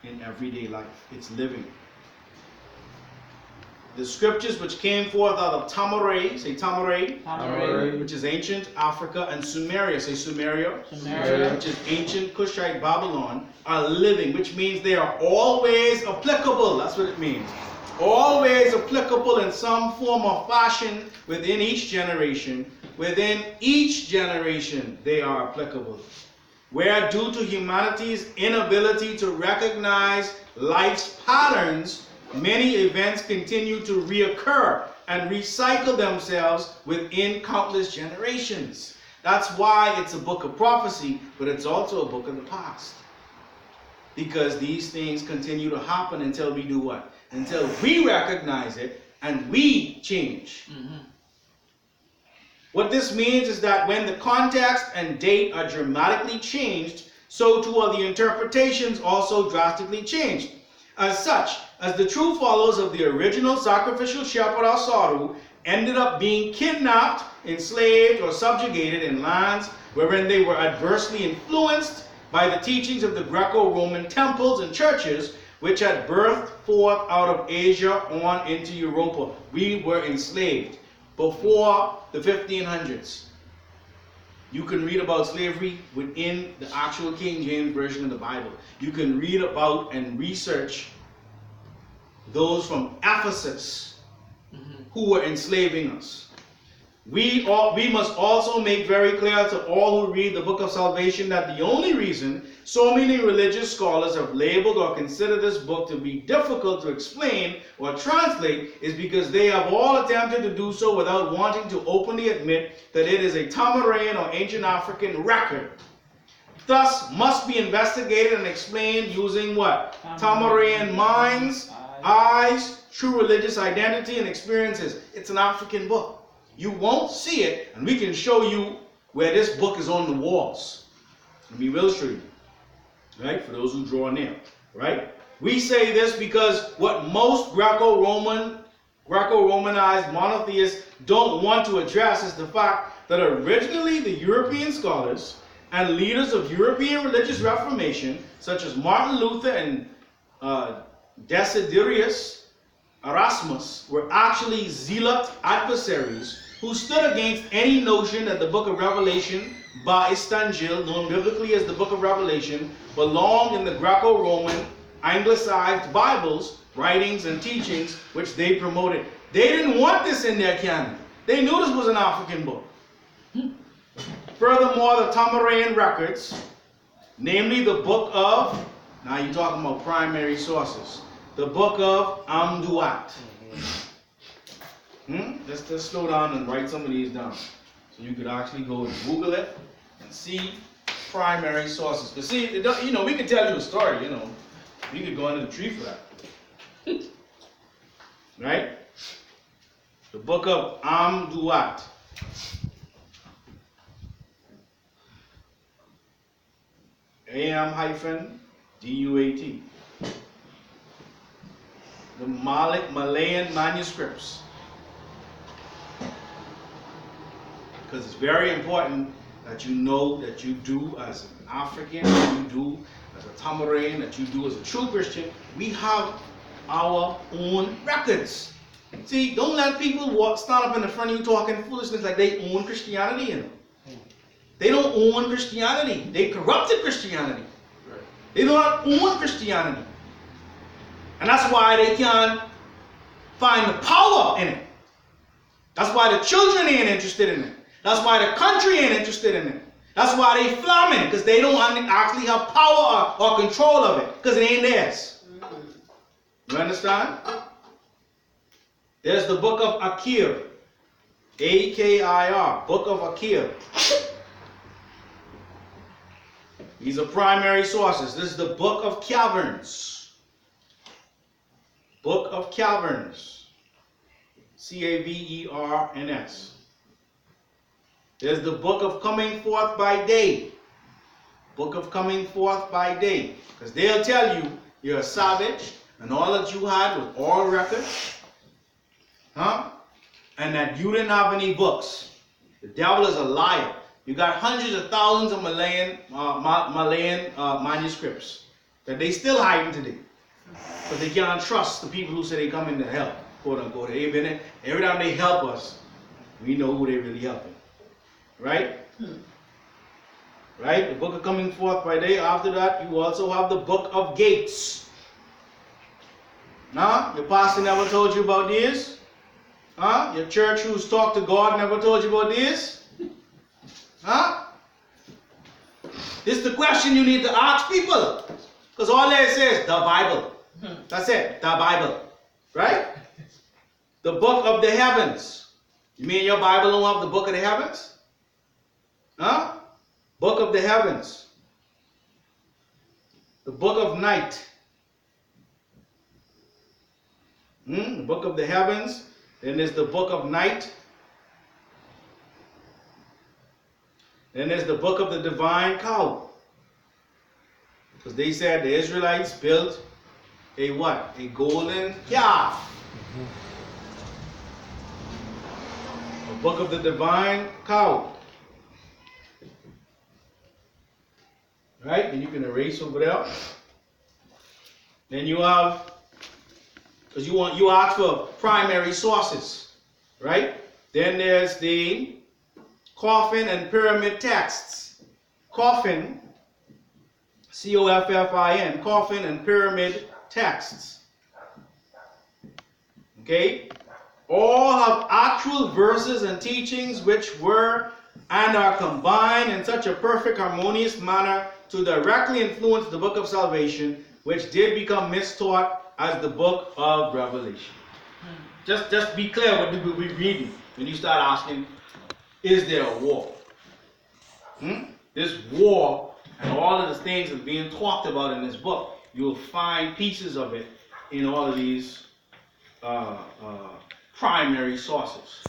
in everyday life. It's living. The scriptures which came forth out of Tamaray, say Tamaray, which is ancient Africa, and Sumeria, say Sumeria, which is ancient Kushite Babylon, are living, which means they are always applicable. That's what it means. Always applicable in some form or fashion within each generation. Within each generation, they are applicable. Where due to humanity's inability to recognize life's patterns, many events continue to reoccur and recycle themselves within countless generations. That's why it's a book of prophecy, but it's also a book of the past. Because these things continue to happen until we do what? Until we recognize it and we change. What this means is that when the context and date are dramatically changed, so too are the interpretations also drastically changed. As such, as the true followers of the original sacrificial shepherd Asaru ended up being kidnapped, enslaved, or subjugated in lands wherein they were adversely influenced by the teachings of the Greco-Roman temples and churches, which had birthed forth out of Asia on into Europa. We were enslaved before the 1500s. You can read about slavery within the actual King James Version of the Bible. You can read about and research those from Ephesus who were enslaving us. We must also make very clear to all who read the book of salvation that the only reason so many religious scholars have labeled or considered this book to be difficult to explain or translate is because they have all attempted to do so without wanting to openly admit that it is a Tamaraean or ancient African record. Thus must be investigated and explained using what? Tamaraean minds, eyes, true religious identity and experiences. It's an African book. You won't see it, and we can show you where this book is on the walls. And we will show you. Right? For those who draw near. Right? We say this because what most Greco-Romanized monotheists don't want to address is the fact that originally the European scholars and leaders of European religious reformation, such as Martin Luther and Desiderius Erasmus, were actually zealot adversaries who stood against any notion that the book of Revelation, Ba-Istangil, known biblically as the book of Revelation, belonged in the Greco-Roman anglicized Bibles, writings, and teachings which they promoted. They didn't want this in their canon. They knew this was an African book. Furthermore, the Tamaraean records, namely the book of, now you're talking about primary sources, the book of Amduat. Let's slow down and write some of these down. So you could actually go and Google it and see primary sources. Because see, we could tell you a story, We could go under the tree for that. Right? The book of Amduat. Am-Duat. The Malayan manuscripts. Because it's very important that you know that you do as an African, that you do as a Tamaraean, that you do as a true Christian. We have our own records. See, don't let people stand up in the front of you talking foolishness like they own Christianity, They don't own Christianity. They corrupted Christianity. Right. They do not own Christianity. And that's why they can't find the power in it. That's why the children ain't interested in it. That's why the country ain't interested in it. That's why they flamming, because they don't actually have power or control of it, because it ain't theirs. You understand? There's the book of Akir. A-K-I-R. Book of Akir. These are primary sources. This is the book of Caverns. Book of Caverns. C-A-V-E-R-N-S. There's the book of Coming Forth by Day. Book of Coming Forth by Day. Because they'll tell you you're a savage and all that you had was all records. And that you didn't have any books. The devil is a liar. You got hundreds of thousands of Malayan manuscripts. that they still hiding today. But they can't trust the people who say they come in to help, quote unquote. Every time they help us, we know who they really helping. Right? Right? The book of coming forth by day. After that, you also have the book of gates. Nah? Your pastor never told you about this? Huh? Your church who's talked to God never told you about this? Huh? This is the question you need to ask people. Because all they say is the Bible. That's it. The Bible. Right? The book of the heavens. You mean your Bible don't have the book of the heavens? Huh? Book of the heavens. The book of night. The book of the heavens. Then there's the book of night. Then there's the book of the divine cow. Because they said the Israelites built a what? A golden calf. The book of the divine cow. Right? And you can erase over there. Then you have, because you ask for primary sources. Right? Then there's the coffin and pyramid texts. Coffin, C-O-F-F-I-N, coffin and pyramid texts. Okay? All have actual verses and teachings which were and are combined in such a perfect harmonious manner to directly influence the book of salvation, which did become mistaught as the book of Revelation. Just be clear what we're reading when you start asking, is there a war? This war and all of the things that are being talked about in this book, you'll find pieces of it in all of these primary sources.